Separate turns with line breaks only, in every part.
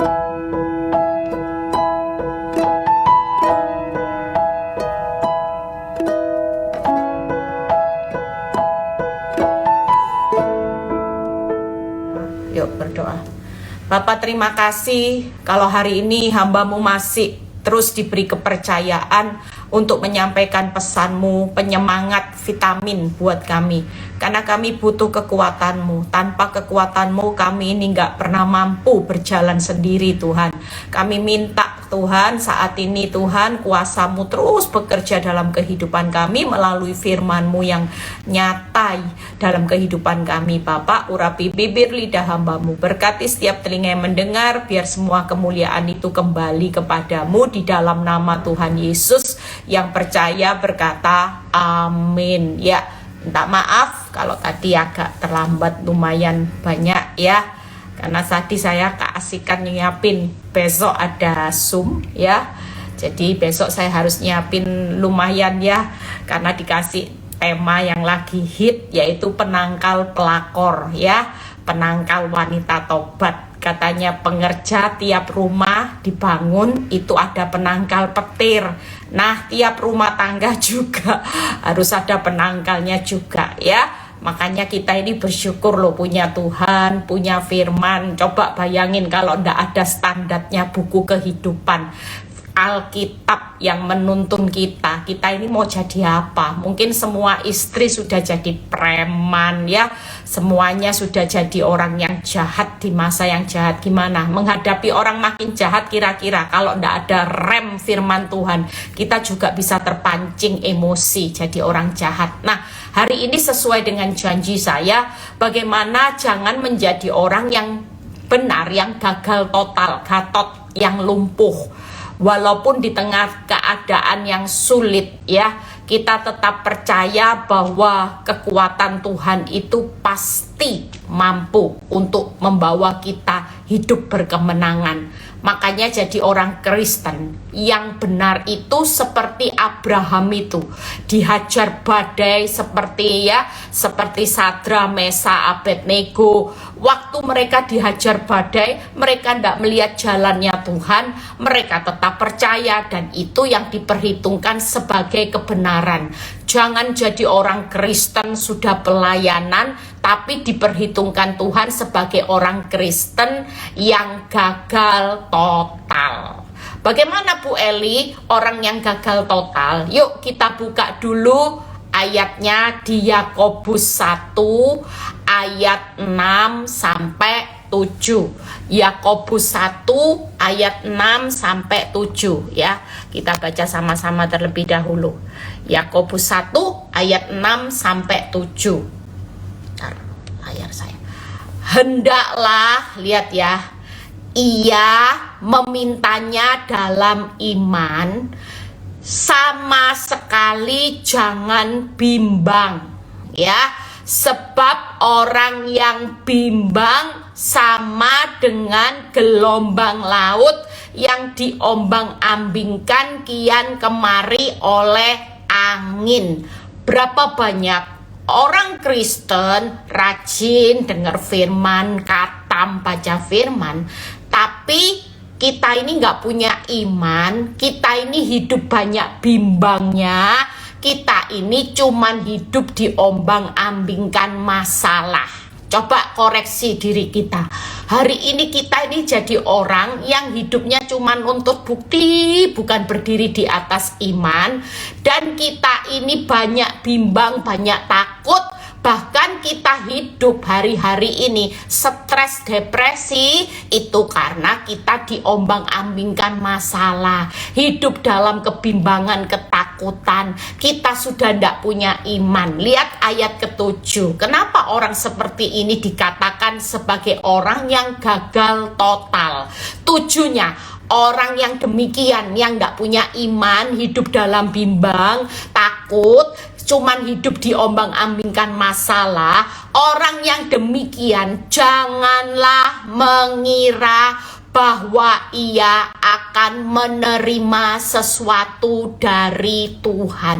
Yuk berdoa. Bapa, terima kasih kalau hari ini hamba-Mu masih terus diberi kepercayaan untuk menyampaikan pesan-Mu, penyemangat, vitamin buat kami. Karena kami butuh kekuatan-Mu. Tanpa kekuatan-Mu kami ini nggak pernah mampu berjalan sendiri, Tuhan. Kami minta Tuhan saat ini, Tuhan, kuasa-Mu terus bekerja dalam kehidupan kami melalui firman-Mu yang nyata dalam kehidupan kami. Bapak, urapi bibir lidah hamba-Mu, berkati setiap telinga yang mendengar, biar semua kemuliaan itu kembali kepadamu di dalam nama Tuhan Yesus. Yang percaya berkata amin. Ya, minta maaf kalau tadi agak terlambat lumayan banyak ya, karena tadi saya keasikan nyiapin besok ada Zoom ya. Jadi besok saya harus nyiapin lumayan ya, karena dikasih tema yang lagi hit, yaitu penangkal pelakor ya, penangkal wanita tobat. Katanya pengerja tiap rumah dibangun itu ada penangkal petir. Nah, tiap rumah tangga juga harus ada penangkalnya juga ya. Makanya kita ini bersyukur loh punya Tuhan, punya firman. Coba bayangin kalau ndak ada standarnya buku kehidupan, Alkitab yang menuntun kita ini mau jadi apa? Mungkin semua istri sudah jadi preman ya, semuanya sudah jadi orang yang jahat di masa yang jahat. Gimana menghadapi orang makin jahat? Kira-kira kalau ndak ada rem firman Tuhan, kita juga bisa terpancing emosi jadi orang jahat. Nah, hari ini sesuai dengan janji saya, bagaimana jangan menjadi orang yang benar, yang gagal total, gatot, yang lumpuh. Walaupun di tengah keadaan yang sulit ya, kita tetap percaya bahwa kekuatan Tuhan itu pasti mampu untuk membawa kita hidup berkemenangan. Makanya jadi orang Kristen yang benar itu seperti Abraham itu, dihajar badai seperti Sadra, Mesa, Abednego. Waktu mereka dihajar badai, mereka tidak melihat jalannya Tuhan, mereka tetap percaya, dan itu yang diperhitungkan sebagai kebenaran. Jangan jadi orang Kristen sudah pelayanan, tapi diperhitungkan Tuhan sebagai orang Kristen yang gagal total. Bagaimana Bu Eli, orang yang gagal total? Yuk kita buka dulu ayatnya di Yakobus 1 ayat 6 sampai 7. Yakobus 1 ayat 6 sampai 7 ya. Kita baca sama-sama terlebih dahulu. Yakobus 1 ayat 6 sampai 7. Bentar, layar saya. Hendaklah, lihat ya, ia memintanya dalam iman, sama sekali jangan bimbang ya, sebab orang yang bimbang sama dengan gelombang laut yang diombang-ambingkan kian kemari oleh angin. Berapa banyak orang Kristen rajin dengar firman, katam baca firman, tapi kita ini nggak punya iman, kita ini hidup banyak bimbangnya, kita ini cuman hidup diombang-ambingkan masalah. Coba koreksi diri kita. Hari ini kita ini jadi orang yang hidupnya cuman untuk bukti, bukan berdiri di atas iman. Dan kita ini banyak bimbang, banyak takut. Bahkan kita hidup hari-hari ini stres, depresi, itu karena kita diombang-ambingkan masalah, hidup dalam kebimbangan, ketakutan. Kita sudah tidak punya iman. Lihat ayat ke-7. Kenapa orang seperti ini dikatakan sebagai orang yang gagal total? Tujuhnya, orang yang demikian, yang tidak punya iman, hidup dalam bimbang, takut, cuman hidup diombang-ambingkan masalah. Orang yang demikian janganlah mengira bahwa ia akan menerima sesuatu dari Tuhan.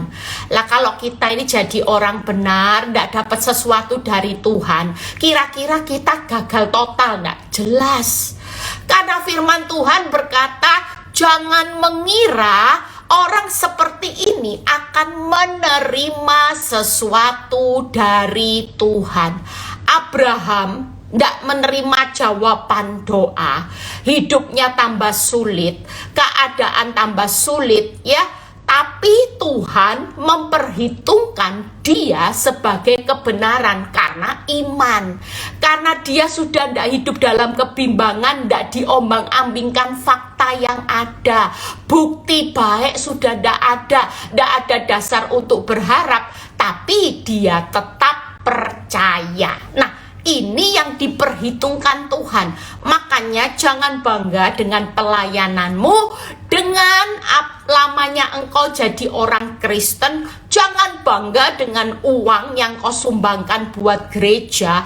Lah kalau kita ini jadi orang benar, tidak dapat sesuatu dari Tuhan, kira-kira kita gagal total? Tidak jelas. Karena firman Tuhan berkata, jangan mengira orang seperti ini akan menerima sesuatu dari Tuhan. Abraham tidak menerima jawaban doa, hidupnya tambah sulit, keadaan tambah sulit, ya. Tapi Tuhan memperhitungkan dia sebagai kebenaran karena iman. Karena dia sudah tidak hidup dalam kebimbangan, tidak diombang-ambingkan fakta yang ada. Bukti baik sudah tidak ada dasar untuk berharap. Tapi dia tetap percaya. Nah, ini yang diperhitungkan Tuhan. Makanya jangan bangga dengan pelayananmu, dengan lamanya engkau jadi orang Kristen. Jangan bangga dengan uang yang kau sumbangkan buat gereja,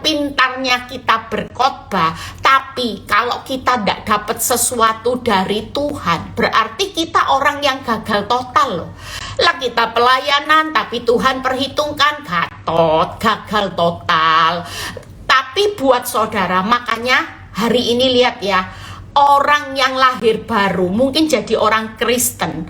pintarnya kita berkhotbah. Tapi kalau kita tidak dapat sesuatu dari Tuhan, berarti kita orang yang gagal total loh. Lah kita pelayanan tapi Tuhan perhitungkan gagal total. Tapi buat saudara, makanya hari ini lihat ya, orang yang lahir baru mungkin jadi orang Kristen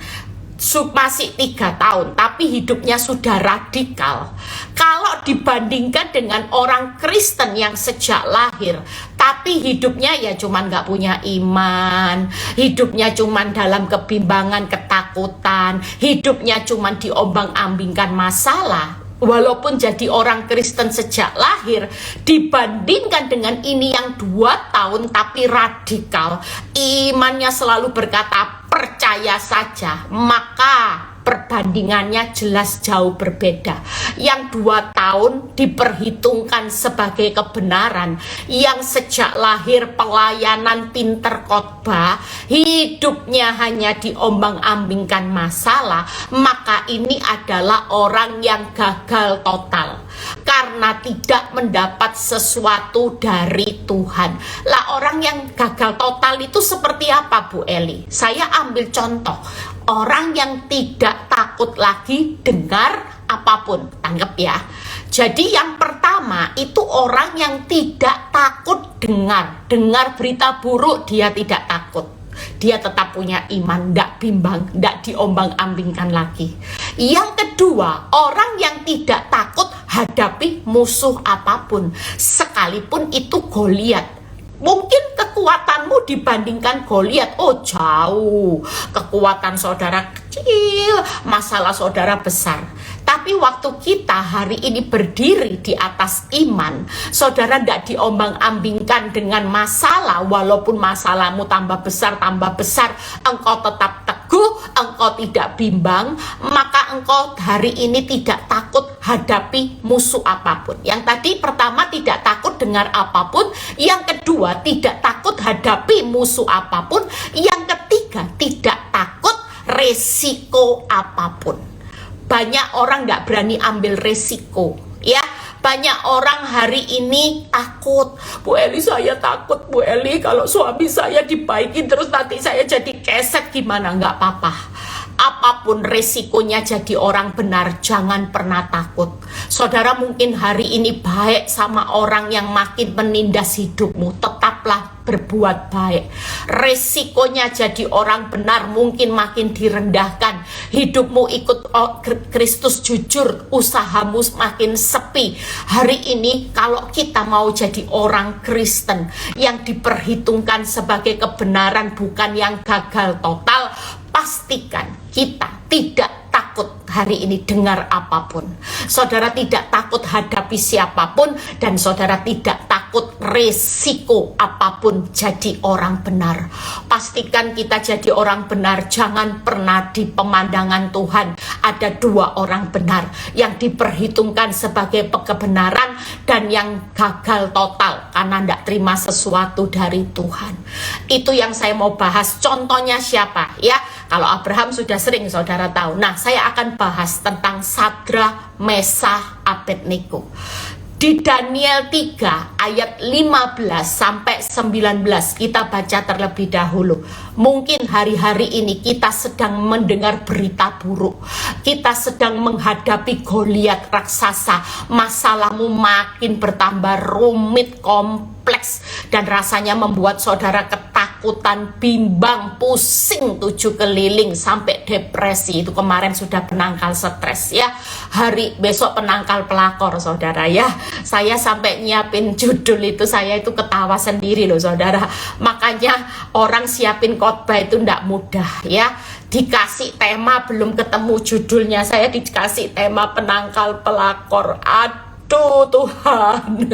masih 3 tahun tapi hidupnya sudah radikal. Kalau dibandingkan dengan orang Kristen yang sejak lahir tapi hidupnya ya cuman gak punya iman, hidupnya cuman dalam kebimbangan, ketakutan, hidupnya cuman diombang-ambingkan masalah. Walaupun jadi orang Kristen sejak lahir, dibandingkan dengan ini yang 2 tahun tapi radikal, imannya selalu berkata percaya saja, maka perbandingannya jelas jauh berbeda. Yang 2 tahun diperhitungkan sebagai kebenaran, yang sejak lahir pelayanan pinter khotbah, hidupnya hanya diombang-ambingkan masalah, maka ini adalah orang yang gagal total karena tidak mendapat sesuatu dari Tuhan. Lah orang yang gagal total itu seperti apa, Bu Eli? Saya ambil contoh, orang yang tidak takut lagi dengar apapun. Tanggap ya. Jadi yang pertama itu orang yang tidak takut dengar berita buruk, dia tidak takut. Dia tetap punya iman, tidak bimbang, tidak diombang-ambingkan lagi. Yang kedua, orang yang tidak takut hadapi musuh apapun, sekalipun itu Goliat. Mungkin kekuatanmu dibandingkan Goliat, oh jauh. Kekuatan saudara kecil, masalah saudara besar. Tapi waktu kita hari ini berdiri di atas iman, saudara tidak diombang-ambingkan dengan masalah. Walaupun masalahmu tambah besar, engkau tetap teguh, engkau tidak bimbang, maka engkau hari ini tidak takut hadapi musuh apapun. Yang tadi pertama tidak takut dengar apapun, yang kedua tidak takut hadapi musuh apapun, yang ketiga tidak takut resiko apapun. Banyak orang nggak berani ambil resiko, ya. Banyak orang hari ini takut. Bu Eli, saya takut, Bu Eli, kalau suami saya dibaikin terus nanti saya jadi keset gimana? Nggak apa-apa. Apapun resikonya jadi orang benar, jangan pernah takut. Saudara mungkin hari ini baik sama orang yang makin menindas hidupmu, tetaplah berbuat baik. Resikonya jadi orang benar mungkin makin direndahkan. Hidupmu ikut Kristus jujur, usahamu makin sepi. Hari ini kalau kita mau jadi orang Kristen yang diperhitungkan sebagai kebenaran, bukan yang gagal total, pastikan kita tidak takut hari ini dengar apapun. Saudara tidak takut hadapi siapapun, dan saudara tidak takut resiko apapun jadi orang benar. Pastikan kita jadi orang benar. Jangan pernah di pemandangan Tuhan ada 2 orang benar, yang diperhitungkan sebagai kebenaran dan yang gagal total karena tidak terima sesuatu dari Tuhan. Itu yang saya mau bahas. Contohnya siapa ya? Kalau Abraham sudah sering saudara tahu. Nah, saya akan bahas tentang Sadrak, Mesakh, Abednego. Di Daniel 3 ayat 15 sampai 19 kita baca terlebih dahulu. Mungkin hari-hari ini kita sedang mendengar berita buruk. Kita sedang menghadapi Goliat raksasa. Masalahmu makin bertambah rumit, kompleks, dan rasanya membuat saudara ketakutan, bimbang, pusing, tujuh keliling, sampai depresi. Itu kemarin sudah penangkal stres ya. Hari besok penangkal pelakor saudara ya. Saya sampai nyiapin judul itu, saya itu ketawa sendiri loh saudara. Makanya orang siapin khotbah itu ndak mudah ya. Dikasih tema belum ketemu judulnya, saya dikasih tema penangkal pelakor. Aduh Tuhan.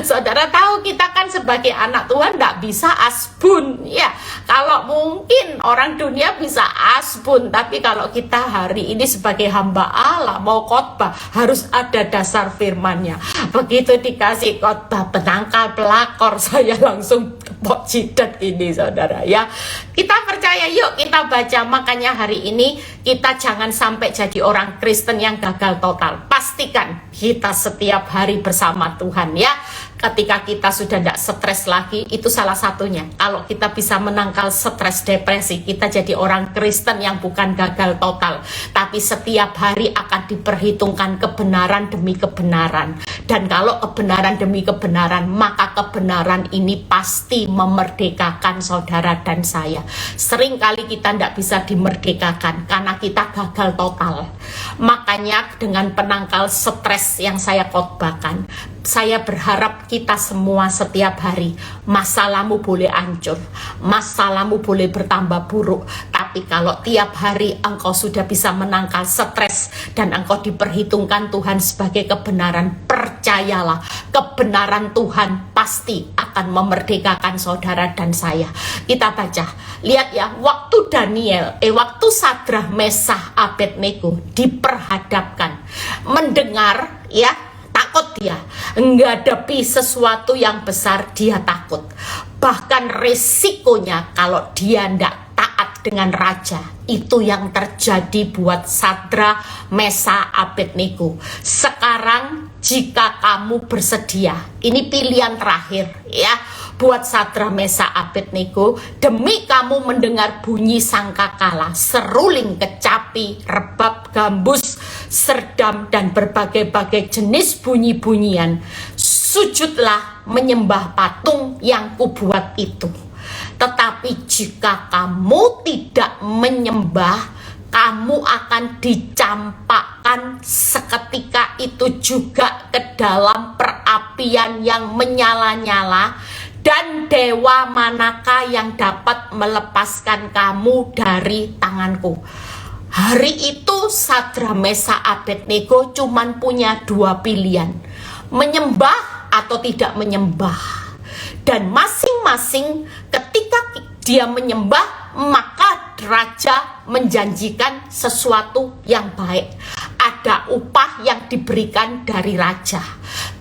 Saudara tahu kita kan sebagai anak Tuhan nggak bisa asbun ya. Kalau mungkin orang dunia bisa asbun, tapi kalau kita hari ini sebagai hamba Allah mau khotbah harus ada dasar firmannya. Begitu dikasih khotbah penangkal pelakor, saya langsung tepok jidat ini saudara ya. Kita percaya, yuk kita baca. Makanya hari ini kita jangan sampai jadi orang Kristen yang gagal total. Pastikan kita setiap hari bersama Tuhan ya. Ketika kita sudah tidak stres lagi, itu salah satunya. Kalau kita bisa menangkal stres, depresi, kita jadi orang Kristen yang bukan gagal total, tapi setiap hari akan diperhitungkan kebenaran demi kebenaran. Dan kalau kebenaran demi kebenaran, maka kebenaran ini pasti memerdekakan saudara dan saya. Seringkali kita tidak bisa dimerdekakan karena kita gagal total. Makanya dengan penangkal stres yang saya khotbahkan, saya berharap kita semua setiap hari, masalahmu boleh hancur, masalahmu boleh bertambah buruk, tapi kalau tiap hari engkau sudah bisa menangkal stres dan engkau diperhitungkan Tuhan sebagai kebenaran, percayalah, kebenaran Tuhan pasti akan memerdekakan saudara dan saya. Kita baca, lihat ya, waktu Sadrah, Mesah, Abednego diperhadapkan, mendengar ya, takut dia, menghadapi sesuatu yang besar dia takut. Bahkan resikonya kalau dia tidak taat dengan raja, itu yang terjadi buat Sadrah, Mesah, Abednego. Sekarang jika kamu bersedia, ini pilihan terakhir ya, buat Sadrah, Mesah, Abednego, demi kamu mendengar bunyi sangkakala, seruling, kecapi, rebab, gambus, serdam, dan berbagai-bagai jenis bunyi-bunyian, sujudlah menyembah patung yang kubuat itu. Tetapi jika kamu tidak menyembah, kamu akan dicampakkan seketika itu juga ke dalam perapian yang menyala-nyala. Dan dewa manakah yang dapat melepaskan kamu dari tanganku? Hari itu Sadrah, Mesah, Abednego cuman punya dua pilihan, menyembah atau tidak menyembah. Dan masing-masing ketika dia menyembah, maka raja menjanjikan sesuatu yang baik, ada upah yang diberikan dari raja.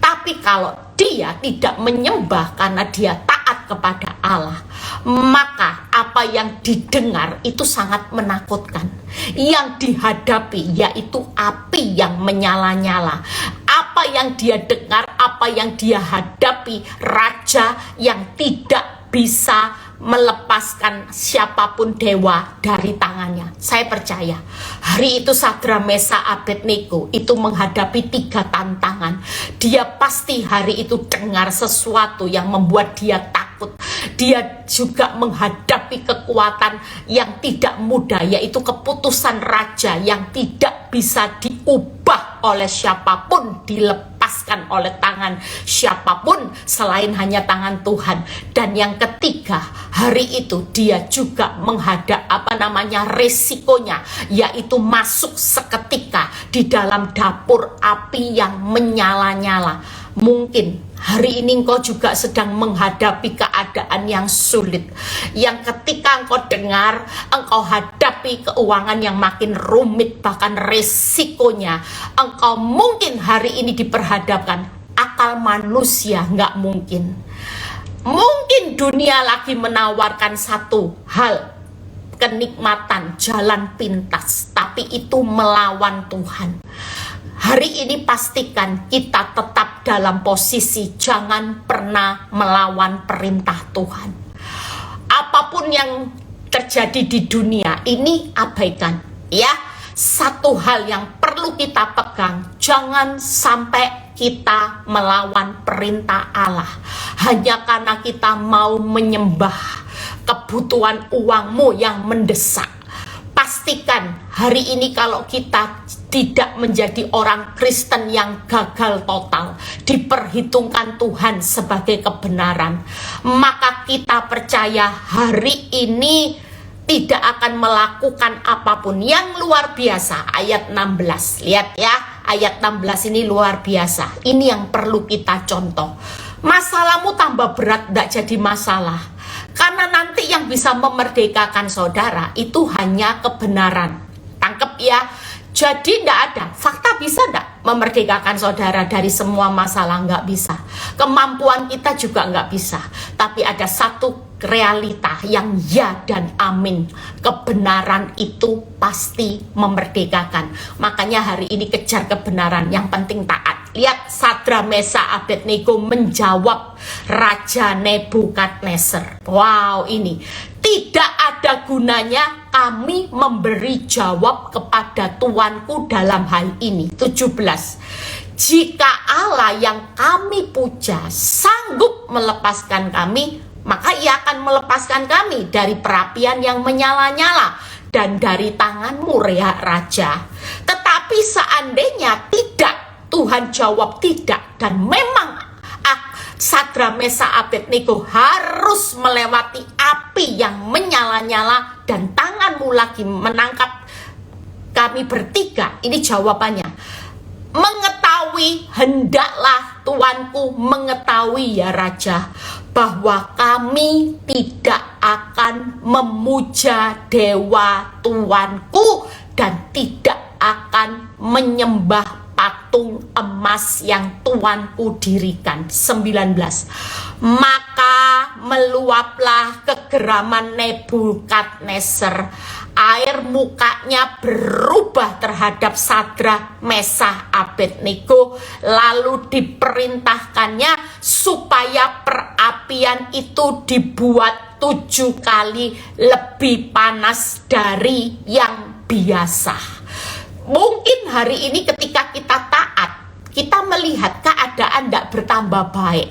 Tapi kalau dia tidak menyembah karena dia taat kepada Allah, maka apa yang didengar itu sangat menakutkan. Yang dihadapi yaitu api yang menyala-nyala. Apa yang dia dengar, apa yang dia hadapi, raja yang tidak bisa melepaskan siapapun dewa dari tangannya. Saya percaya hari itu Sadrah, Mesah, Abednego itu menghadapi 3 tantangan. Dia pasti hari itu dengar sesuatu yang membuat dia takut. Dia juga menghadapi kekuatan yang tidak mudah, yaitu keputusan raja yang tidak bisa diubah oleh siapapun, dilepaskan oleh tangan siapapun selain hanya tangan Tuhan. Dan yang ketiga, hari itu dia juga menghadap resikonya, yaitu masuk seketika di dalam dapur api yang menyala-nyala. Mungkin hari ini engkau juga sedang menghadapi keadaan yang sulit, yang ketika engkau dengar, engkau hadapi keuangan yang makin rumit, bahkan resikonya engkau mungkin hari ini diperhadapkan. Akal manusia nggak mungkin. Mungkin dunia lagi menawarkan satu hal, kenikmatan, jalan pintas, tapi itu melawan Tuhan. hari ini pastikan kita tetap dalam posisi jangan pernah melawan perintah Tuhan. Apapun yang terjadi di dunia ini abaikan, ya. Satu hal yang perlu kita pegang, jangan sampai kita melawan perintah Allah hanya karena kita mau menyembah kebutuhan uangmu yang mendesak. Pastikan hari ini kalau kita tidak menjadi orang Kristen yang gagal total, diperhitungkan Tuhan sebagai kebenaran, maka kita percaya hari ini tidak akan melakukan apapun yang luar biasa. Ayat 16, lihat ya, ayat 16 ini luar biasa. Ini yang perlu kita contoh. Masalahmu tambah berat, tidak jadi masalah. Karena nanti yang bisa memerdekakan saudara itu hanya kebenaran. Tangkep ya. Jadi tidak ada. Fakta bisa tidak memerdekakan saudara dari semua masalah? Nggak bisa. Kemampuan kita juga nggak bisa. Tapi ada satu realita yang ya dan amin. Kebenaran itu pasti memerdekakan. Makanya hari ini kejar kebenaran. Yang penting taat. Lihat Sadra, Mesa, Abednego menjawab Raja Nebukadnezar. Wow, ini tidak ada gunanya kami memberi jawab kepada Tuanku dalam hal ini. 17. Jika Allah yang kami puja sanggup melepaskan kami, maka ia akan melepaskan kami dari perapian yang menyala-nyala dan dari tanganmu, Raja. Tetapi seandainya tidak, Tuhan jawab tidak, dan memang Sadra, Mesa, Abednego harus melewati api yang menyala-nyala dan tanganmu lagi menangkap kami bertiga. Ini jawabannya. Mengetahui, hendaklah Tuanku mengetahui ya Raja, bahwa kami tidak akan memuja dewa Tuanku dan tidak akan menyembah patung emas yang Tuanku dirikan. 19. Maka meluaplah kegeraman Nebukadnezar. Air mukanya berubah terhadap Sadra, Mesa, Abednego. Lalu diperintahkannya supaya perapian itu dibuat 7 kali lebih panas dari yang biasa. Mungkin hari ini ketika kita taat, kita melihat keadaan tidak bertambah baik.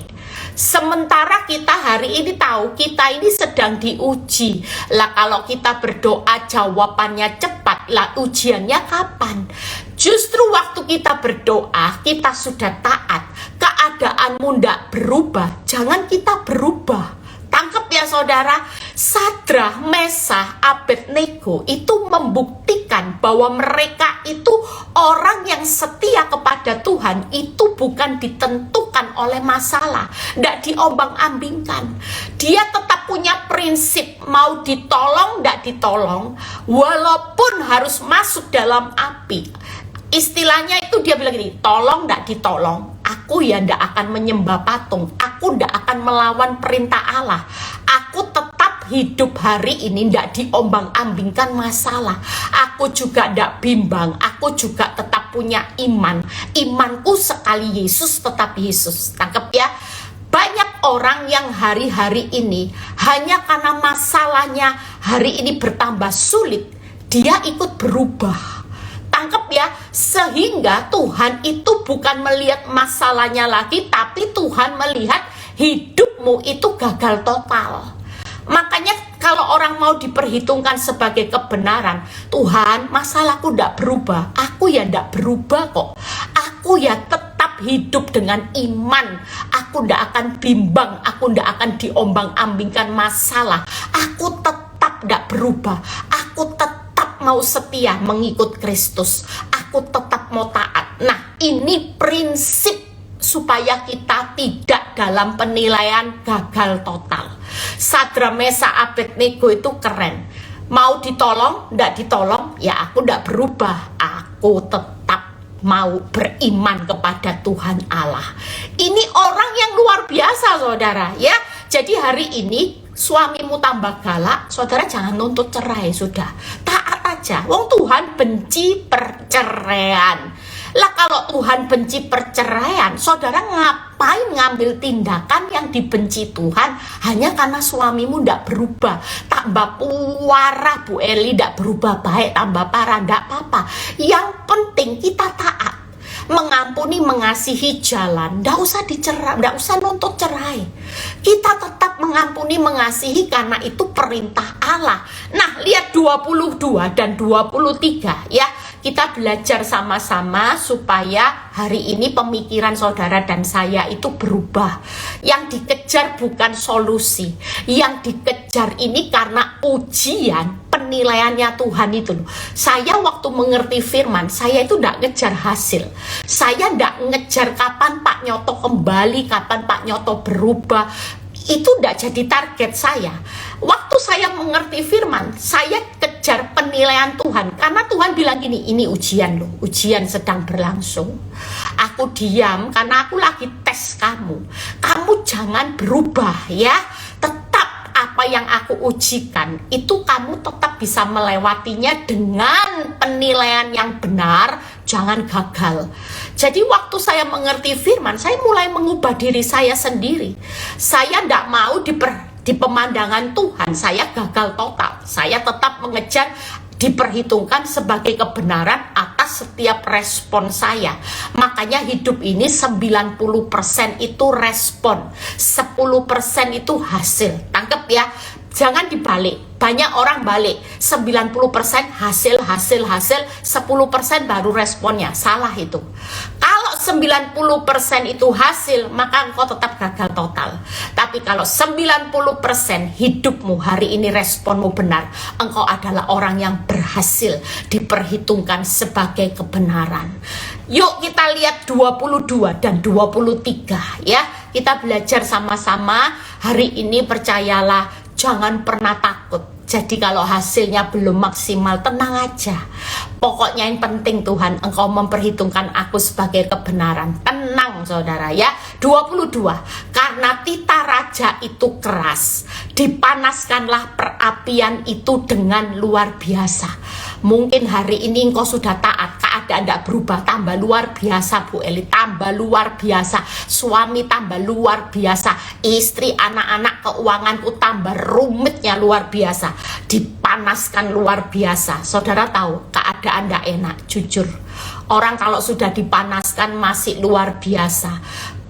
Sementara kita hari ini tahu kita ini sedang diuji. Lah kalau kita berdoa jawabannya cepat, lah ujiannya kapan? Justru waktu kita berdoa, kita sudah taat, keadaanmu tidak berubah, jangan kita berubah. Tangkep ya saudara, Sadra, Mesa, Abednego itu membuktikan bahwa mereka itu orang yang setia kepada Tuhan. Itu bukan ditentukan oleh masalah, tidak diombang-ambingkan. Dia tetap punya prinsip, mau ditolong, tidak ditolong, walaupun harus masuk dalam api. Istilahnya itu dia bilang gini, tolong tidak ditolong, aku ya tidak akan menyembah patung, aku tidak akan melawan perintah Allah, aku tetap hidup hari ini tidak diombang-ambingkan masalah, aku juga tidak bimbang, aku juga tetap punya iman, imanku sekali Yesus tetap Yesus. Tangkep ya. Banyak orang yang hari-hari ini hanya karena masalahnya hari ini bertambah sulit, dia ikut berubah. Tangkep ya, sehingga Tuhan itu bukan melihat masalahnya lagi, tapi Tuhan melihat hidupmu itu gagal total. Makanya kalau orang mau diperhitungkan sebagai kebenaran, Tuhan masalahku tidak berubah, aku ya tidak berubah kok, aku ya tetap hidup dengan iman, aku tidak akan bimbang, aku tidak akan diombang-ambingkan masalah, aku tetap tidak berubah, aku tetap mau setia mengikut Kristus, aku tetap mau taat. Nah, ini prinsip supaya kita tidak dalam penilaian gagal total. Sadra, Mesa, Abednego itu keren. Mau ditolong, tidak ditolong, ya aku tidak berubah. Aku tetap mau beriman kepada Tuhan Allah. Ini orang yang luar biasa saudara ya. Jadi hari ini suamimu tambah galak, saudara jangan nuntut cerai, sudah taat aja. Wong Tuhan benci perceraian. Lah kalau Tuhan benci perceraian, saudara ngapain ngambil tindakan yang dibenci Tuhan hanya karena suamimu ndak berubah? Tambah parah Bu Eli, ndak berubah baik, tambah parah, ndak apa-apa. Yang penting kita taat, mengampuni, mengasihi, jalan. Ndak usah dicerai, ndak usah nuntut cerai. Kita tetap mengampuni, mengasihi karena itu perintah Allah. Nah, lihat 22 dan 23 ya. Kita belajar sama-sama supaya hari ini pemikiran saudara dan saya itu berubah. Yang dikejar bukan solusi. Yang dikejar ini karena ujian penilaiannya Tuhan itu loh. Saya waktu mengerti firman, saya itu tidak ngejar hasil. Saya tidak ngejar kapan Pak Nyoto kembali, kapan Pak Nyoto berubah. Itu tidak jadi target saya. Waktu saya mengerti firman, saya kejar penilaian Tuhan. Karena Tuhan bilang gini, ini ujian loh, ujian sedang berlangsung. Aku diam karena aku lagi tes kamu. Kamu jangan berubah ya. Tetap apa yang aku ujikan, itu kamu tetap bisa melewatinya dengan penilaian yang benar. Jangan gagal. Jadi waktu saya mengerti firman, saya mulai mengubah diri saya sendiri. Saya tidak mau di pemandangan Tuhan saya gagal total. Saya tetap mengejar diperhitungkan sebagai kebenaran atas setiap respon saya. Makanya hidup ini 90% itu respon, 10% itu hasil. Tangkep ya. Jangan dibalik. Banyak orang balik 90% hasil, 10% baru responnya. Salah itu. Kalau 90% itu hasil, maka engkau tetap gagal total. Tapi kalau 90% hidupmu hari ini responmu benar, engkau adalah orang yang berhasil, diperhitungkan sebagai kebenaran. Yuk kita lihat 22 dan 23 ya. Kita belajar sama-sama hari ini. Percayalah, jangan pernah takut. Jadi kalau hasilnya belum maksimal, tenang aja. Pokoknya yang penting Tuhan, engkau memperhitungkan aku sebagai kebenaran. Tenang saudara ya. 22. Karena tita raja itu keras, dipanaskanlah perapian itu dengan luar biasa. Mungkin hari ini engkau sudah taat, keadaan tidak berubah, tambah luar biasa Bu Eli, tambah luar biasa. Suami tambah luar biasa, istri, anak-anak, keuanganku tambah rumitnya luar biasa. Dipanaskan luar biasa. Saudara tahu keadaan tidak enak, jujur. Orang kalau sudah dipanaskan masih luar biasa,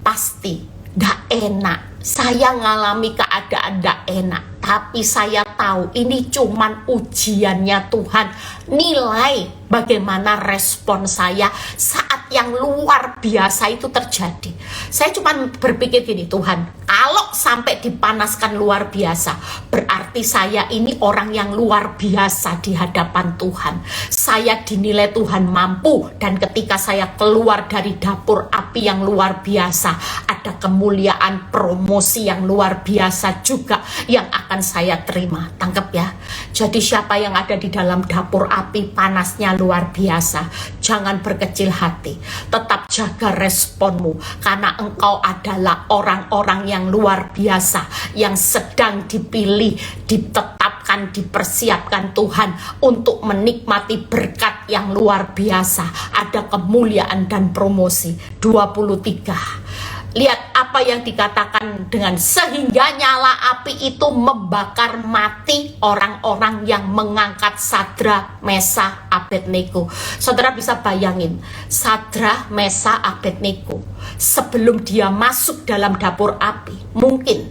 pasti tidak enak. Saya ngalami keadaan tidak enak, tapi saya tahu ini cuman ujiannya Tuhan. Nilai bagaimana respon saya saat yang luar biasa itu terjadi. Saya cuman berpikir gini, Tuhan, kalau sampai dipanaskan luar biasa, berarti saya ini orang yang luar biasa di hadapan Tuhan. Saya dinilai Tuhan mampu, dan ketika saya keluar dari dapur api yang luar biasa, ada kemuliaan, promosi yang luar biasa juga yang akan saya terima. Tangkap ya. Jadi siapa yang ada di dalam dapur api, panasnya luar biasa, jangan berkecil hati. Tetap jaga responmu, karena engkau adalah orang-orang yang luar biasa, yang sedang dipilih, ditetapkan, dipersiapkan Tuhan untuk menikmati berkat yang luar biasa. Ada kemuliaan dan promosi. 23. Lihat apa yang dikatakan dengan sehingga nyala api itu membakar mati orang-orang yang mengangkat Sadra, Mesa, Abednego. Saudara bisa bayangin, Sadra, Mesa, Abednego sebelum dia masuk dalam dapur api, mungkin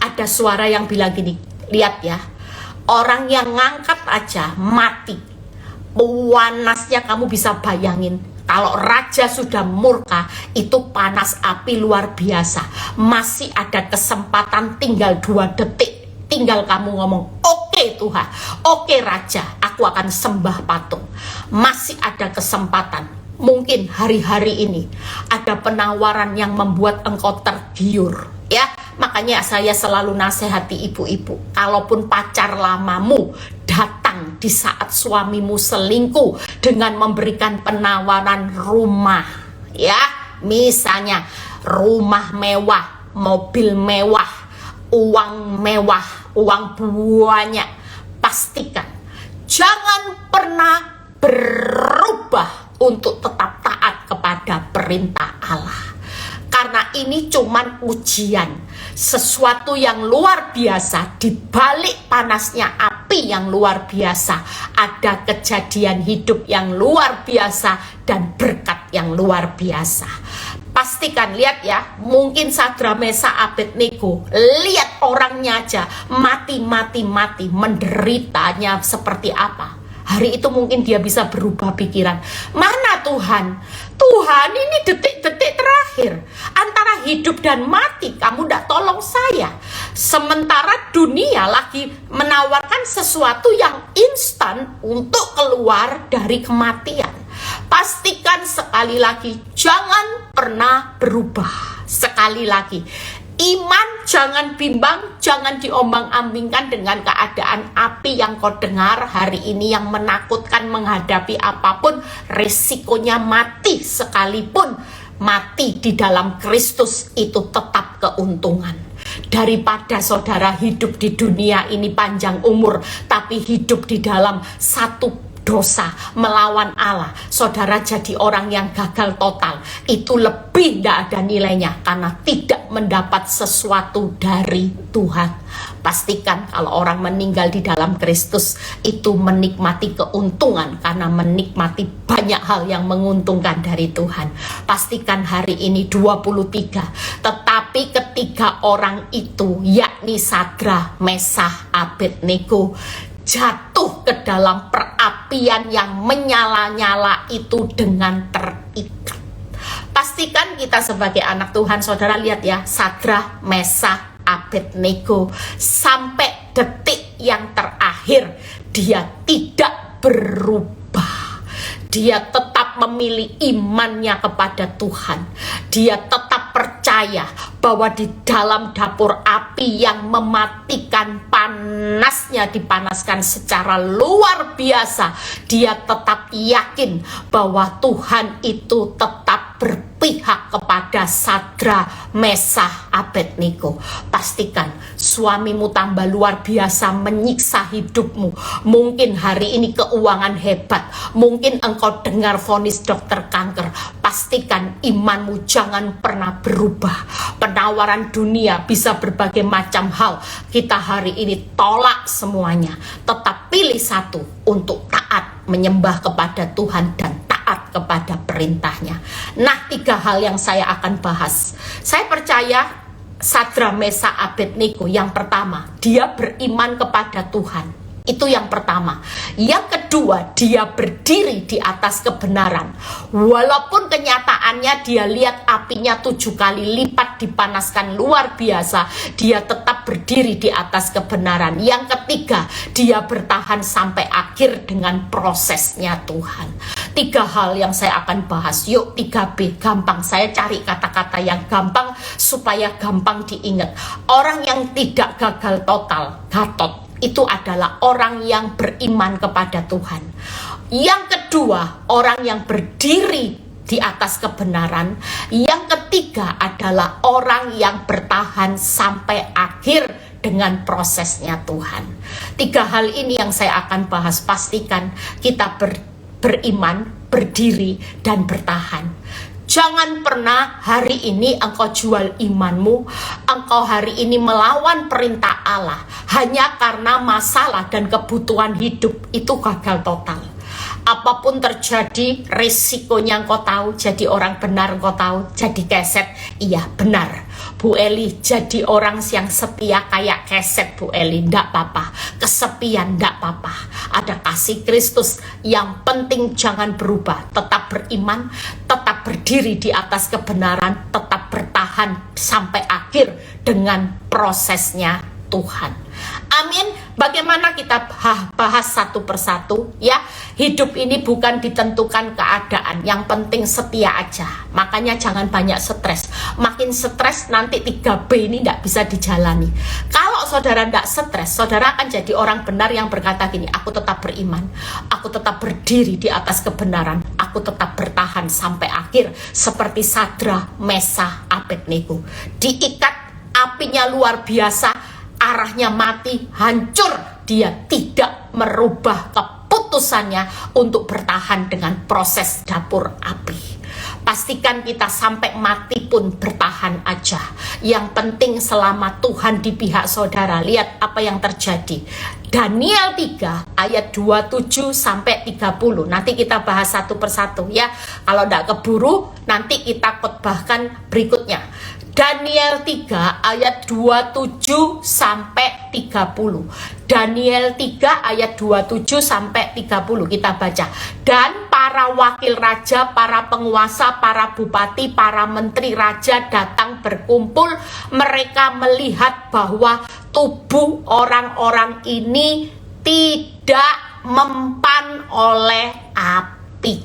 ada suara yang bilang gini, lihat ya, orang yang ngangkat aja mati. Panasnya kamu bisa bayangin. Kalau raja sudah murka, itu panas api luar biasa. Masih ada kesempatan, tinggal 2 detik. Tinggal kamu ngomong, oke Tuhan, oke raja, aku akan sembah patung. Masih ada kesempatan. Mungkin hari-hari ini ada penawaran yang membuat engkau tergiur ya. Makanya saya selalu nasihati ibu-ibu, kalaupun pacar lamamu datang di saat suamimu selingkuh dengan memberikan penawaran rumah ya, misalnya rumah mewah, mobil mewah, uang mewah, uang banyak, pastikan jangan pernah berubah untuk tetap taat kepada kepada perintah Allah. Karena ini cuman ujian, sesuatu yang luar biasa. Di balik panasnya api yang luar biasa, ada kejadian hidup yang luar biasa dan berkat yang luar biasa. Pastikan, lihat ya, mungkin Sadra, Mesa, Abednego, lihat orangnya aja mati, menderitanya seperti apa. Hari itu mungkin dia bisa berubah pikiran. Mana Tuhan? Tuhan, ini detik-detik terakhir antara hidup dan mati, kamu tidak tolong saya. Sementara dunia lagi menawarkan sesuatu yang instan untuk keluar dari kematian. Pastikan sekali lagi, jangan pernah berubah. Sekali lagi, iman jangan bimbang, jangan diombang-ambingkan dengan keadaan api yang kau dengar hari ini yang menakutkan. Menghadapi apapun, resikonya mati. Sekalipun mati di dalam Kristus itu tetap keuntungan. Daripada saudara hidup di dunia ini panjang umur, tapi hidup di dalam satu dosa melawan Allah, saudara jadi orang yang gagal total. Itu lebih tidak ada nilainya, karena tidak mendapat sesuatu dari Tuhan. Pastikan kalau orang meninggal di dalam Kristus itu menikmati keuntungan, karena menikmati banyak hal yang menguntungkan dari Tuhan. Pastikan hari ini 23. Tetapi ketika orang itu, yakni Sadra, Mesa, Abednego, jatuh ke dalam perapian yang menyala-nyala itu dengan terikat. Pastikan kita sebagai anak Tuhan, saudara, lihat ya, Sadra, Mesa, Abednego, sampai detik yang terakhir dia tidak berubah. Dia tetap memilih imannya kepada Tuhan. Dia tetap percaya bahwa di dalam dapur api yang mematikan, panasnya dipanaskan secara luar biasa, dia tetap yakin bahwa Tuhan itu tetap berpihak kepada Sadra, Mesa, Abednego. Pastikan suamimu tambah luar biasa menyiksa hidupmu. Mungkin hari ini keuangan hebat, mungkin engkau dengar vonis dokter kanker. Pastikan imanmu jangan pernah berubah. Penawaran dunia bisa berbagai macam hal, kita hari ini tolak semuanya. Tetap pilih satu, untuk taat menyembah kepada Tuhan dan taat kepada perintahnya. Nah, 3 hal yang saya akan bahas. Saya percaya Sadra, Mesa, Abednego, yang pertama, dia beriman kepada Tuhan. Itu yang pertama. Yang kedua, dia berdiri di atas kebenaran. Walaupun kenyataannya dia lihat apinya 7 kali lipat dipanaskan luar biasa, dia tetap berdiri di atas kebenaran. Yang ketiga, dia bertahan sampai akhir dengan prosesnya Tuhan. 3 hal yang saya akan bahas. Yuk, 3B, gampang. Saya cari kata-kata yang gampang supaya gampang diingat. Orang yang tidak gagal total, Gatot, itu adalah orang yang beriman kepada Tuhan. Yang kedua, orang yang berdiri di atas kebenaran. Yang ketiga adalah orang yang bertahan sampai akhir dengan prosesnya Tuhan. 3 hal ini yang saya akan bahas. Pastikan kita beriman, berdiri, dan bertahan. Jangan pernah hari ini engkau jual imanmu, engkau hari ini melawan perintah Allah hanya karena masalah dan kebutuhan hidup. Itu gagal total. Apapun terjadi, risikonya engkau tahu. Jadi orang benar engkau tahu. Jadi keset, iya benar. Bu Eli, jadi orang yang setia kayak keset, Bu Eli, ndak apa-apa. Kesepian ndak apa-apa. Ada kasih Kristus. Yang penting jangan berubah. Tetap beriman, tetap berdiri di atas kebenaran, tetap bertahan sampai akhir dengan prosesnya Tuhan. Amin. Bagaimana kita bahas satu persatu ya. Hidup ini bukan ditentukan keadaan, yang penting setia aja. Makanya jangan banyak stres. Makin stres nanti 3B ini tidak bisa dijalani. Kalau saudara tidak stres, saudara akan jadi orang benar yang berkata gini, aku tetap beriman, aku tetap berdiri di atas kebenaran, aku tetap bertahan sampai akhir. Seperti Sadra, Mesa, Abednego, diikat, apinya luar biasa, arahnya mati, hancur. Dia tidak merubah keputusannya untuk bertahan dengan proses dapur api. Pastikan kita sampai mati pun bertahan aja. Yang penting selama Tuhan di pihak saudara. Lihat apa yang terjadi. Daniel 3 ayat 27 sampai 30. Nanti kita bahas satu persatu ya. Kalau tidak keburu nanti kita khotbahkan berikutnya. Daniel 3 ayat 27 sampai 30. Daniel 3 ayat 27 sampai 30 kita baca. Dan para wakil raja, para penguasa, para bupati, para menteri raja datang berkumpul. Mereka melihat bahwa tubuh orang-orang ini tidak mempan oleh api.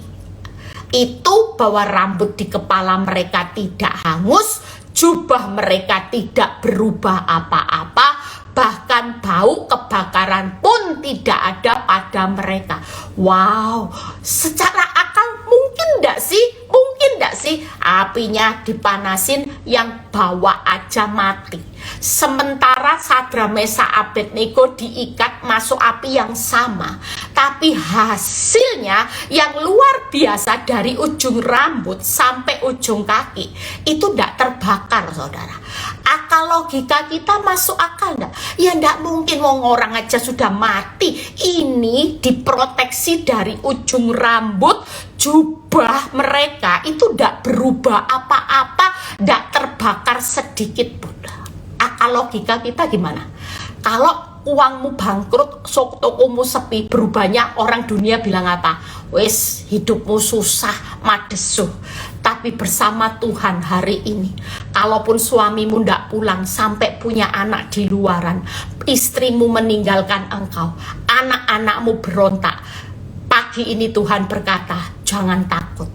Itu bahwa rambut di kepala mereka tidak hangus, jubah mereka tidak berubah apa-apa, bahkan bau kebakaran pun tidak ada pada mereka. Wow, secara akal mungkin enggak sih? Mungkin enggak sih apinya dipanasin yang bawa aja mati. Sementara Sadra Mesa Abednego diikat masuk api yang sama, tapi hasilnya yang luar biasa dari ujung rambut sampai ujung kaki itu tidak terbakar, saudara. Akal logika kita masuk akal enggak? Ya enggak mungkin, wong orang aja sudah mati. Ini diproteksi dari ujung rambut, jubah mereka itu tidak berubah apa-apa, tidak terbakar sedikit pun. Akal logika kita gimana? Kalau uangmu bangkrut, sok tokomu sepi, berubahnya orang dunia bilang apa? Wes, hidupmu susah, madesuh. Tapi bersama Tuhan hari ini, kalaupun suamimu ndak pulang sampai punya anak di luaran, istrimu meninggalkan engkau, anak-anakmu berontak, pagi ini Tuhan berkata, jangan takut.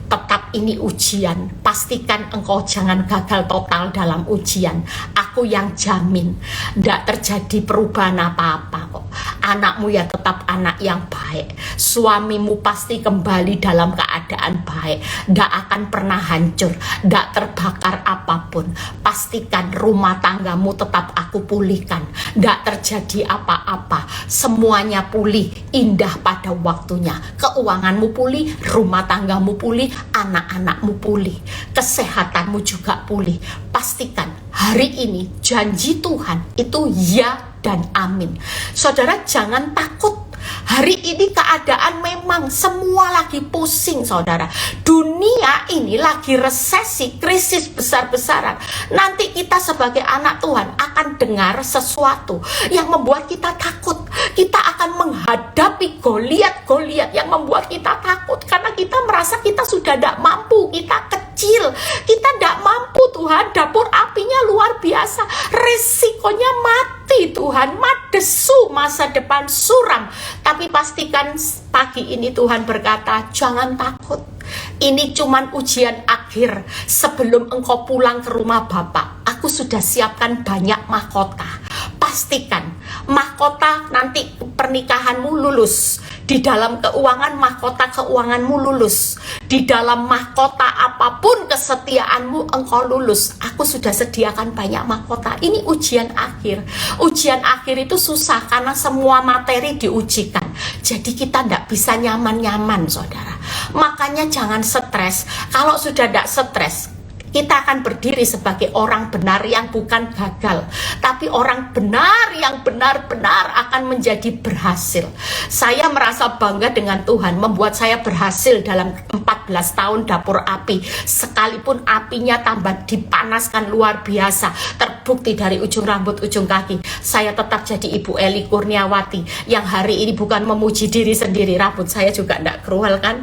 Tetap ini ujian, pastikan engkau jangan gagal total dalam ujian. Aku yang jamin, tidak terjadi perubahan apa-apa kok. Anakmu ya tetap anak yang baik. Suamimu pasti kembali dalam keadaan baik. Tidak akan pernah hancur, tidak terbakar apapun. Pastikan rumah tanggamu tetap aku pulihkan. Tidak terjadi apa-apa. Semuanya pulih, indah pada waktunya. Keuanganmu pulih, rumah tanggamu pulih, anak-anakmu pulih, kesehatanmu juga pulih. Pastikan hari ini janji Tuhan itu ya dan amin. Saudara jangan takut. Hari ini keadaan memang semua lagi pusing, saudara. Dunia ini lagi resesi, krisis besar-besaran. Nanti kita sebagai anak Tuhan akan dengar sesuatu yang membuat kita takut. Kita akan menghadapi Goliat yang membuat kita takut. Karena kita merasa kita sudah tidak mampu, kita kecil, kita tidak mampu Tuhan. Dapur apinya luar biasa, resikonya mati Tuhan, madesu, masa depan suram. Tapi pastikan pagi ini Tuhan berkata, jangan takut. Ini cuman ujian akhir. Sebelum engkau pulang ke rumah Bapak, aku sudah siapkan banyak mahkota. Pastikan mahkota nanti pernikahanmu lulus. Di dalam keuangan, mahkota keuanganmu lulus. Di dalam mahkota apapun kesetiaanmu, engkau lulus. Aku sudah sediakan banyak mahkota. Ini ujian akhir. Ujian akhir itu susah karena semua materi diujikan. Jadi kita tidak bisa nyaman-nyaman, saudara. Makanya jangan stres. Kalau sudah tidak stres, kita akan berdiri sebagai orang benar yang bukan gagal, tapi orang benar yang benar-benar akan menjadi berhasil. Saya merasa bangga dengan Tuhan, membuat saya berhasil dalam 14 tahun dapur api. Sekalipun apinya tambah dipanaskan luar biasa, terbukti dari ujung rambut ujung kaki, saya tetap jadi Ibu Eli Kurniawati yang hari ini bukan memuji diri sendiri. Rambut saya juga tidak kerual kan?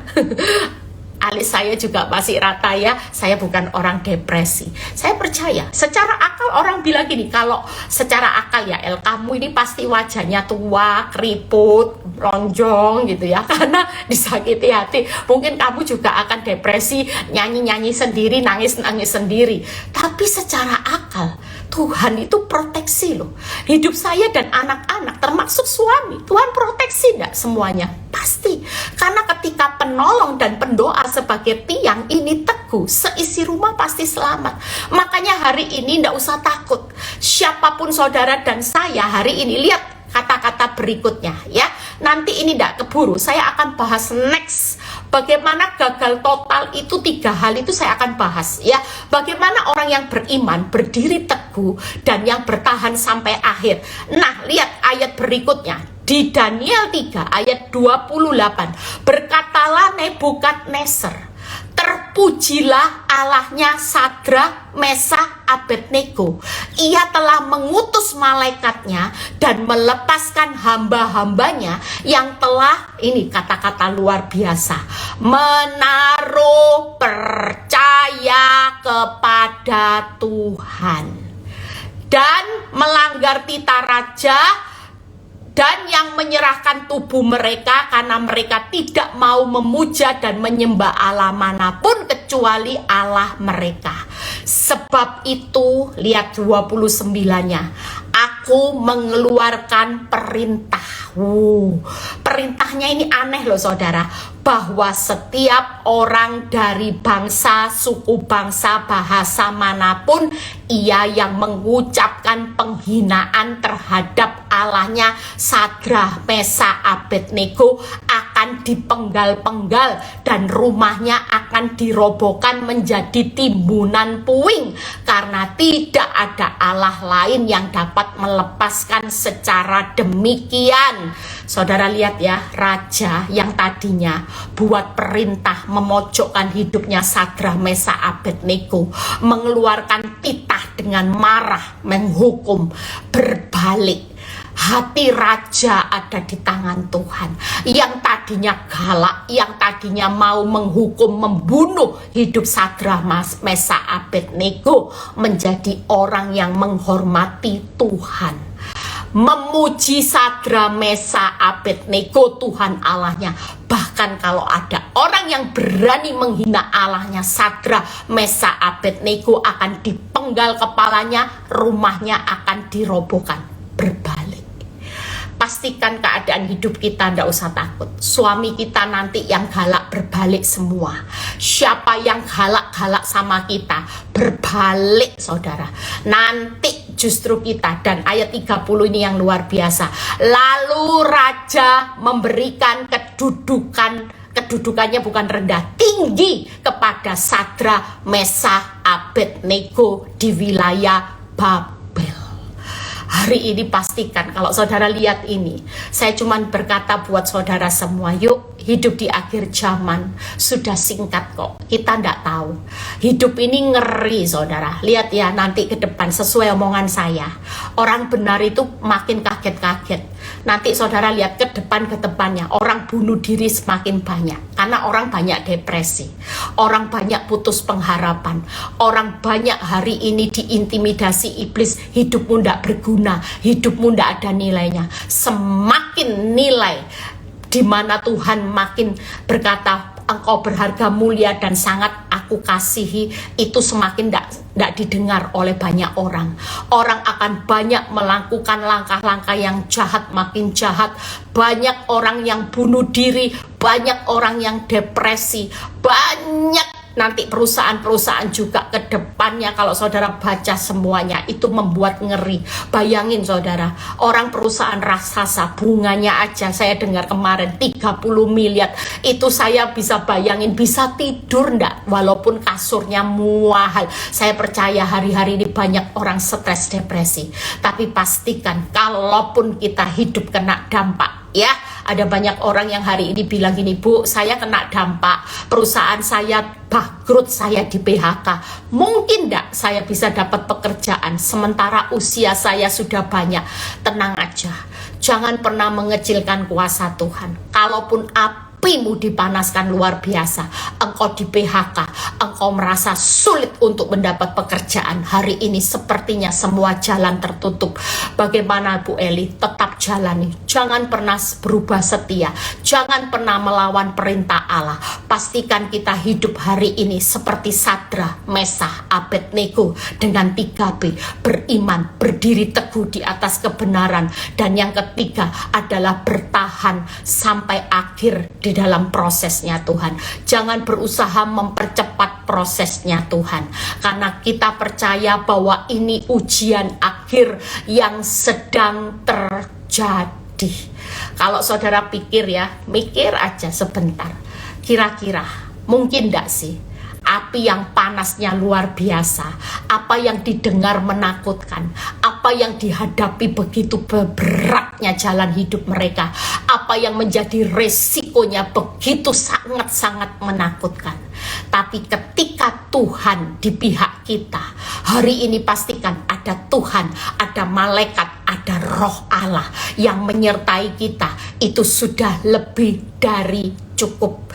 Alis saya juga masih rata ya. Saya bukan orang depresi. Saya percaya secara akal orang bilang gini, kalau secara akal ya El, kamu ini pasti wajahnya tua, keriput, lonjong gitu ya, karena disakiti hati. Mungkin kamu juga akan depresi, nyanyi-nyanyi sendiri, nangis-nangis sendiri. Tapi secara akal Tuhan itu proteksi loh. Hidup saya dan anak-anak termasuk suami, Tuhan proteksi enggak semuanya? Pasti. Karena ketika penolong dan pendoa sebagai tiang ini teguh, seisi rumah pasti selamat. Makanya hari ini enggak usah takut. Siapapun saudara dan saya hari ini, lihat kata-kata berikutnya ya. Nanti ini tidak keburu, saya akan bahas next Bagaimana gagal total itu 3 hal itu saya akan bahas ya. Bagaimana orang yang beriman berdiri teguh dan yang bertahan sampai akhir. Nah, lihat ayat berikutnya di Daniel 3 ayat 28. Berkatalah Nebukadnezar, terpujilah Allahnya Sadrak, Mesakh, Abednego. Ia telah mengutus malaikatnya dan melepaskan hamba-hambanya yang telah, ini kata-kata luar biasa, menaruh percaya kepada Tuhan dan melanggar titah raja, dan yang menyerahkan tubuh mereka karena mereka tidak mau memuja dan menyembah Allah manapun kecuali Allah mereka. Sebab itu, lihat 29-nya, aku mengeluarkan perintah. Perintahnya ini aneh loh saudara, bahwa setiap orang dari bangsa, suku bangsa, bahasa manapun, ia yang mengucapkan penghinaan terhadap Allahnya Sadrak, Mesakh, Abednego akan dipenggal-penggal dan rumahnya akan dirobohkan menjadi timbunan puing, karena tidak ada Allah lain yang dapat melepaskan secara demikian. Saudara lihat ya, raja yang tadinya buat perintah memojokkan hidupnya Sadrak, Mesakh, Abednego, mengeluarkan titah dengan marah menghukum, berbalik. Hati raja ada di tangan Tuhan. Yang tadinya galak, yang tadinya mau menghukum, membunuh hidup Sadrak, Mesakh, Abednego, menjadi orang yang menghormati Tuhan, memuji Sadrak, Mesakh, Abednego, Tuhan Allahnya. Bahkan kalau ada orang yang berani menghina Allahnya Sadrak, Mesakh, Abednego, akan dipenggal kepalanya, rumahnya akan dirobohkan. Berbalik. Pastikan keadaan hidup kita, tidak usah takut. Suami kita nanti yang galak berbalik semua. Siapa yang galak-galak sama kita berbalik saudara. Nanti justru kita, dan ayat 30 ini yang luar biasa. Lalu raja memberikan kedudukannya bukan rendah, tinggi kepada Sadrak, Mesakh, Abednego di wilayah Babel. Hari ini pastikan kalau saudara lihat ini, saya cuman berkata buat saudara semua, yuk hidup di akhir zaman sudah singkat kok. Kita ndak tahu. Hidup ini ngeri saudara. Lihat ya nanti ke depan sesuai omongan saya. Orang benar itu makin kaget-kaget. Nanti saudara lihat ke depannya orang bunuh diri semakin banyak. Karena orang banyak depresi. Orang banyak putus pengharapan. Orang banyak hari ini diintimidasi iblis. Hidupmu ndak berguna. Hidupmu ndak ada nilainya. Semakin nilai di mana Tuhan makin berkata engkau berharga, mulia, dan sangat aku kasihi, itu semakin tidak didengar oleh banyak orang. Orang akan banyak melakukan langkah-langkah yang jahat, makin jahat. Banyak orang yang bunuh diri, banyak orang yang depresi, banyak nanti perusahaan-perusahaan juga ke depannya. Kalau saudara baca semuanya itu membuat ngeri. Bayangin saudara, orang perusahaan raksasa, bunganya aja saya dengar kemarin 30 miliar. Itu saya bisa bayangin, bisa tidur ndak walaupun kasurnya mahal. Saya percaya hari-hari ini banyak orang stres, depresi. Tapi pastikan kalaupun kita hidup kena dampak ya. Ada banyak orang yang hari ini bilang gini, Bu, saya kena dampak, perusahaan saya bangkrut, saya di PHK. Mungkin enggak saya bisa dapat pekerjaan, sementara usia saya sudah banyak. Tenang aja, jangan pernah mengecilkan kuasa Tuhan. Kalaupun apimu dipanaskan luar biasa, engkau di PHK, engkau merasa sulit untuk mendapat pekerjaan, hari ini sepertinya semua jalan tertutup. Bagaimana Bu Eli? Tetap jalani, jangan pernah berubah setia, jangan pernah melawan perintah Allah. Pastikan kita hidup hari ini seperti Sadrak, Mesakh, Abednego dengan 3B, beriman, berdiri teguh di atas kebenaran, dan yang ketiga adalah bertahan sampai akhir di dalam prosesnya Tuhan. Jangan berusaha mempercepat prosesnya Tuhan, karena kita percaya bahwa ini ujian akhir yang sedang terjadi. Kalau saudara pikir ya, mikir aja sebentar. Kira-kira mungkin enggak sih? Api yang panasnya luar biasa, apa yang didengar menakutkan, apa yang dihadapi begitu beratnya jalan hidup mereka, apa yang menjadi resikonya begitu sangat-sangat menakutkan. Tapi ketika Tuhan di pihak kita, hari ini pastikan ada Tuhan, ada malaikat, ada roh Allah yang menyertai kita. Itu sudah lebih dari cukup.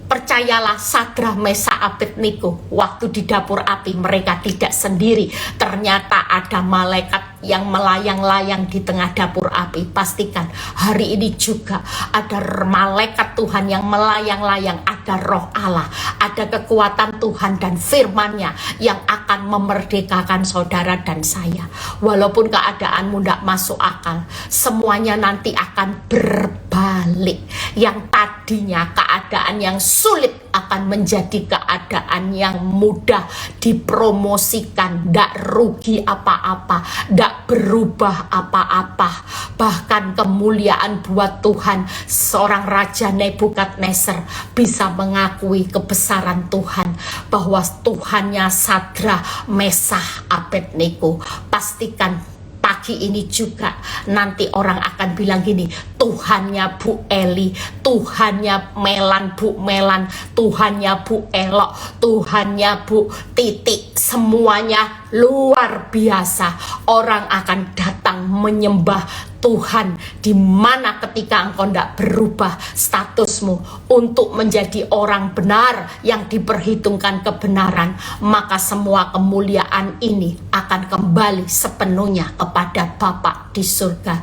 Percayalah, Sadrak, Mesak, Abednego waktu di dapur api mereka tidak sendiri. Ternyata ada malaikat yang melayang-layang di tengah dapur api. Pastikan hari ini juga ada malaikat Tuhan yang melayang-layang, ada roh Allah, ada kekuatan Tuhan dan firman-Nya yang akan memerdekakan saudara dan saya. Walaupun keadaanmu tidak masuk akal, semuanya nanti akan berbalik. Yang tadinya keadaan yang sulit akan menjadi keadaan yang mudah, dipromosikan, tidak rugi apa-apa, tidak berubah apa-apa. Bahkan kemuliaan buat Tuhan. Seorang Raja Nebukadnezar bisa mengakui kebesaran Tuhan, bahwa Tuhannya Sadrak, Mesak, Abednego. Pastikan pagi ini juga nanti orang akan bilang gini, Tuhannya Bu Eli, Tuhannya Melan, Bu Melan, Tuhannya Bu Elok, Tuhannya Bu Titik, semuanya luar biasa. Orang akan datang menyembah Tuhan, di mana ketika engkau tidak berubah statusmu untuk menjadi orang benar yang diperhitungkan kebenaran, maka semua kemuliaan ini akan kembali sepenuhnya kepada Bapa di surga.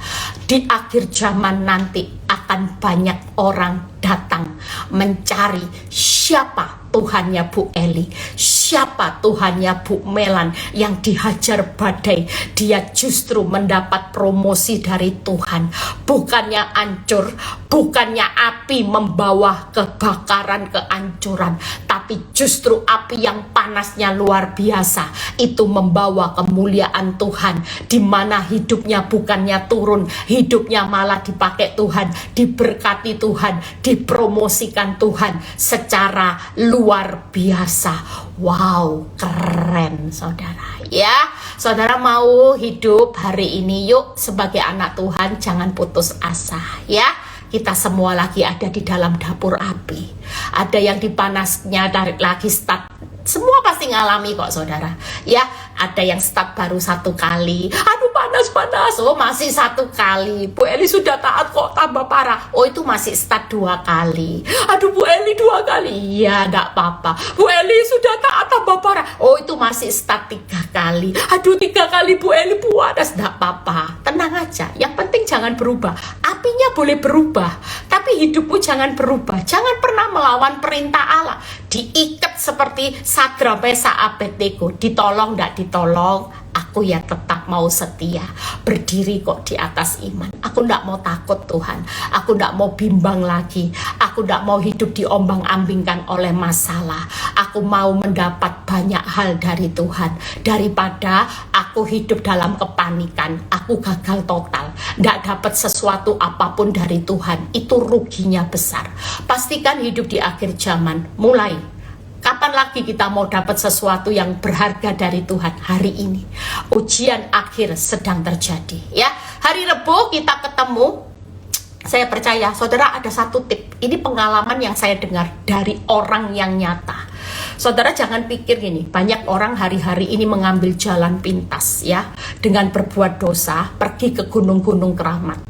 Di akhir zaman nanti akan banyak orang datang mencari siapa Tuhannya Bu Eli, siapa Tuhannya Bu Melan yang dihajar badai. Dia justru mendapat promosi dari Tuhan. Bukannya hancur, bukannya api membawa kebakaran, kehancuran, tapi justru api yang panasnya luar biasa itu membawa kemuliaan Tuhan, di mana hidupnya bukannya turun, hidupnya malah dipakai Tuhan, diberkati Tuhan, dipromosikan Tuhan secara luar biasa. Wow, keren saudara ya. Saudara mau hidup hari ini, yuk sebagai anak Tuhan jangan putus asa ya. Kita semua lagi ada di dalam dapur api. Ada yang dipanasnya dari lagi start. Semua pasti ngalami kok saudara ya. Ada yang start baru 1 kali, aduh panas-panas, oh masih 1 kali. Bu Eli sudah taat kok tambah parah, oh itu masih start 2 kali. Aduh Bu Eli 2 kali, iya gak apa-apa. Bu Eli sudah taat tambah parah, oh itu masih start 3 kali. Aduh 3 kali Bu Eli puas, gak apa-apa. Tenang aja, yang penting jangan berubah. Apinya boleh berubah, tapi hidupmu jangan berubah. Jangan pernah melawan perintah Allah. Diikat seperti Sadrak, Mesak, Abednego, ditolong gak ditolong, aku ya tetap mau setia, berdiri kok di atas iman. Aku ndak mau takut Tuhan, aku ndak mau bimbang lagi, aku ndak mau hidup diombang-ambingkan oleh masalah. Aku mau mendapat banyak hal dari Tuhan, daripada aku hidup dalam kepanikan, aku gagal total, ndak dapat sesuatu apapun dari Tuhan. Itu ruginya besar. Pastikan hidup di akhir zaman. Mulai kapan lagi kita mau dapat sesuatu yang berharga dari Tuhan? Hari ini. Ujian akhir sedang terjadi ya. Hari Rebo kita ketemu. Saya percaya saudara ada satu tip. Ini pengalaman yang saya dengar dari orang yang nyata. Saudara jangan pikir gini, banyak orang hari-hari ini mengambil jalan pintas ya, dengan berbuat dosa, pergi ke gunung-gunung keramat.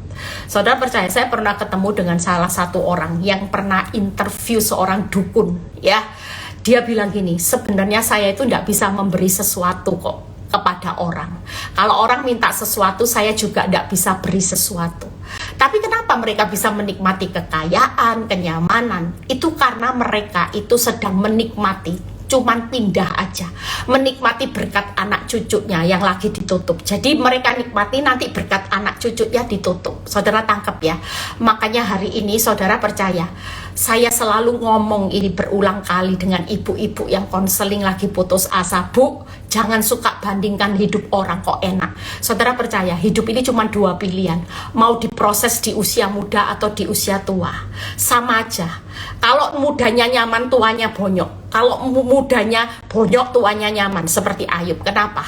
Saudara percaya, saya pernah ketemu dengan salah satu orang yang pernah interview seorang dukun ya. Dia bilang gini, sebenarnya saya itu tidak bisa memberi sesuatu kok kepada orang. Kalau orang minta sesuatu, saya juga tidak bisa beri sesuatu. Tapi kenapa mereka bisa menikmati kekayaan, kenyamanan? Itu karena mereka itu sedang menikmati cuman pindah aja, menikmati berkat anak cucunya yang lagi ditutup. Jadi mereka nikmati, nanti berkat anak cucunya ditutup. Saudara tangkap ya. Makanya hari ini saudara percaya, saya selalu ngomong ini berulang kali dengan ibu-ibu yang konseling lagi putus asa. Bu, jangan suka bandingkan hidup orang kok enak. Saudara percaya, hidup ini cuma dua pilihan, mau diproses di usia muda atau di usia tua, sama aja. Kalau mudanya nyaman, tuanya bonyok. Kalau mudanya bonyok, tuanya nyaman, seperti Ayub. Kenapa?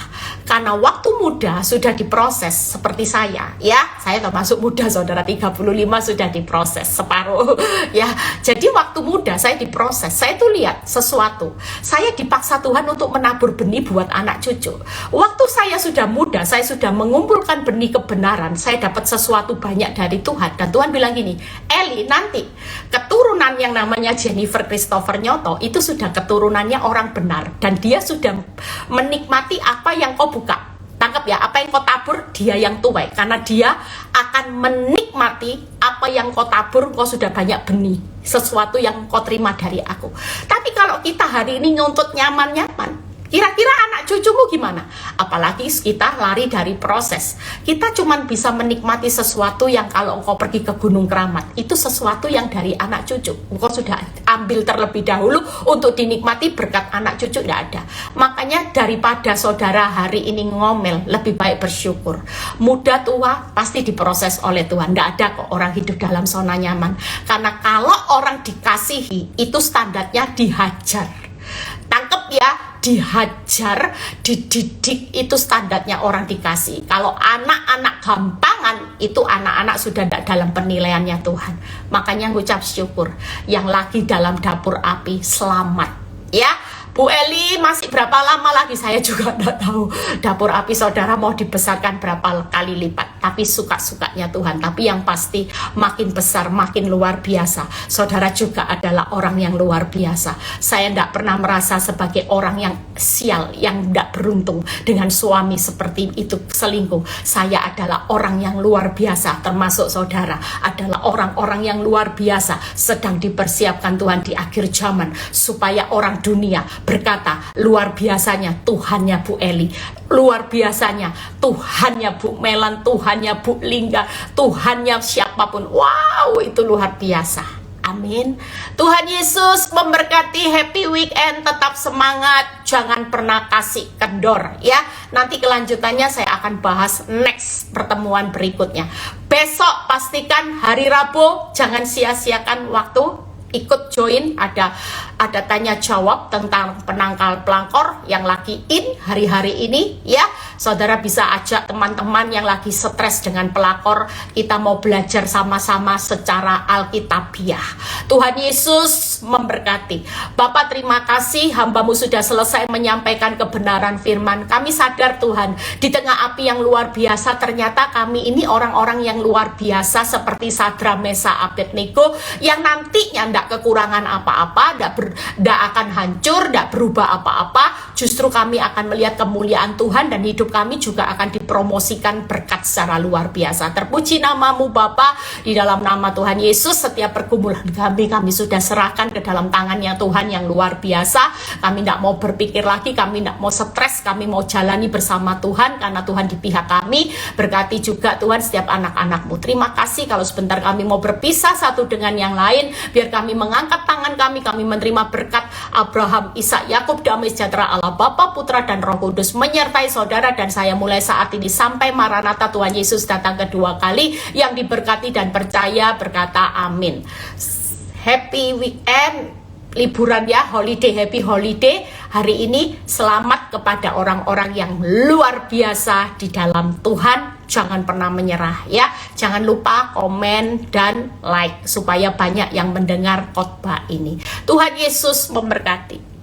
Karena waktu muda sudah diproses, seperti saya. Ya, saya termasuk muda, saudara, 35 sudah diproses, separuh. Ya, jadi waktu muda saya diproses. Saya tuh lihat sesuatu. Saya dipaksa Tuhan untuk menabur benih buat anak cucu. Waktu saya sudah muda, saya sudah mengumpulkan benih kebenaran. Saya dapat sesuatu banyak dari Tuhan. Dan Tuhan bilang gini, Eli, nanti keturunan yang namanya Jennifer Christopher Nyoto itu sudah keturunannya orang benar, dan dia sudah menikmati apa yang kau buka. Tangkap ya, apa yang kau tabur dia yang tuai, karena dia akan menikmati apa yang kau tabur. Kau sudah banyak benih, sesuatu yang kau terima dari aku. Tapi kalau kita hari ini nyuntut nyaman-nyaman, kira-kira anak cucumu gimana? Apalagi kita lari dari proses. Kita cuma bisa menikmati sesuatu yang kalau engkau pergi ke Gunung Keramat, itu sesuatu yang dari anak cucu. Engkau sudah ambil terlebih dahulu untuk dinikmati berkat anak cucu, tidak ada. Makanya daripada saudara hari ini ngomel, lebih baik bersyukur. Muda tua pasti diproses oleh Tuhan. Tidak ada kok orang hidup dalam zona nyaman. Karena kalau orang dikasihi, itu standarnya dihajar. Tangkep ya, dihajar, dididik, itu standarnya orang dikasih. Kalau anak-anak gampangan, itu anak-anak sudah tidak dalam penilaiannya Tuhan. Makanya ngucap syukur. Yang lagi dalam dapur api, selamat ya. Bu Eli, masih berapa lama lagi? Saya juga tidak tahu dapur api saudara mau dibesarkan berapa kali lipat. Tapi suka-sukanya Tuhan. Tapi yang pasti makin besar, makin luar biasa. Saudara juga adalah orang yang luar biasa. Saya tidak pernah merasa sebagai orang yang sial, yang tidak beruntung dengan suami seperti itu, selingkuh. Saya adalah orang yang luar biasa, termasuk saudara adalah orang-orang yang luar biasa, sedang dipersiapkan Tuhan di akhir zaman supaya orang dunia berkata, luar biasanya Tuhannya Bu Eli, luar biasanya Tuhannya Bu Melan, Tuhannya Bu Lingga, Tuhannya siapapun. Wow, itu luar biasa. Amin. Tuhan Yesus memberkati. Happy weekend, tetap semangat, jangan pernah kasih kendor ya. Nanti kelanjutannya saya akan bahas next pertemuan berikutnya. Besok pastikan hari Rabu, jangan sia-siakan waktu. Ikut join, ada tanya jawab tentang penangkal pelangkor yang lagi in hari-hari ini ya. Saudara bisa ajak teman-teman yang lagi stres dengan pelakor. Kita mau belajar sama-sama secara alkitabiah. Tuhan Yesus memberkati. Bapak, terima kasih, hambamu sudah selesai menyampaikan kebenaran firman. Kami sadar Tuhan, di tengah api yang luar biasa, ternyata kami ini orang-orang yang luar biasa seperti Sadra, Mesa, Abednego, yang nantinya tidak kekurangan apa-apa, tidak akan hancur, tidak berubah apa-apa. Justru kami akan melihat kemuliaan Tuhan, dan hidup kami juga akan dipromosikan berkat secara luar biasa. Terpuji namamu Bapa. Di dalam nama Tuhan Yesus, setiap pergumulan kami sudah serahkan ke dalam tangannya Tuhan yang luar biasa. Kami tidak mau berpikir lagi, kami tidak mau stres, kami mau jalani bersama Tuhan karena Tuhan di pihak kami. Berkati juga Tuhan setiap anak-anakmu. Terima kasih kalau sebentar kami mau berpisah satu dengan yang lain, biar kami mengangkat tangan kami menerima berkat Abraham, Ishak, Yakub. Damai sejahtera Allah Bapa, Putra, dan Roh Kudus menyertai saudara dan saya mulai saat ini sampai Maranatha Tuhan Yesus datang kedua kali. Yang diberkati dan percaya berkata amin. Happy weekend, liburan ya, holiday, happy holiday. Hari ini selamat kepada orang-orang yang luar biasa di dalam Tuhan. Jangan pernah menyerah ya. Jangan lupa komen dan like supaya banyak yang mendengar khotbah ini. Tuhan Yesus memberkati.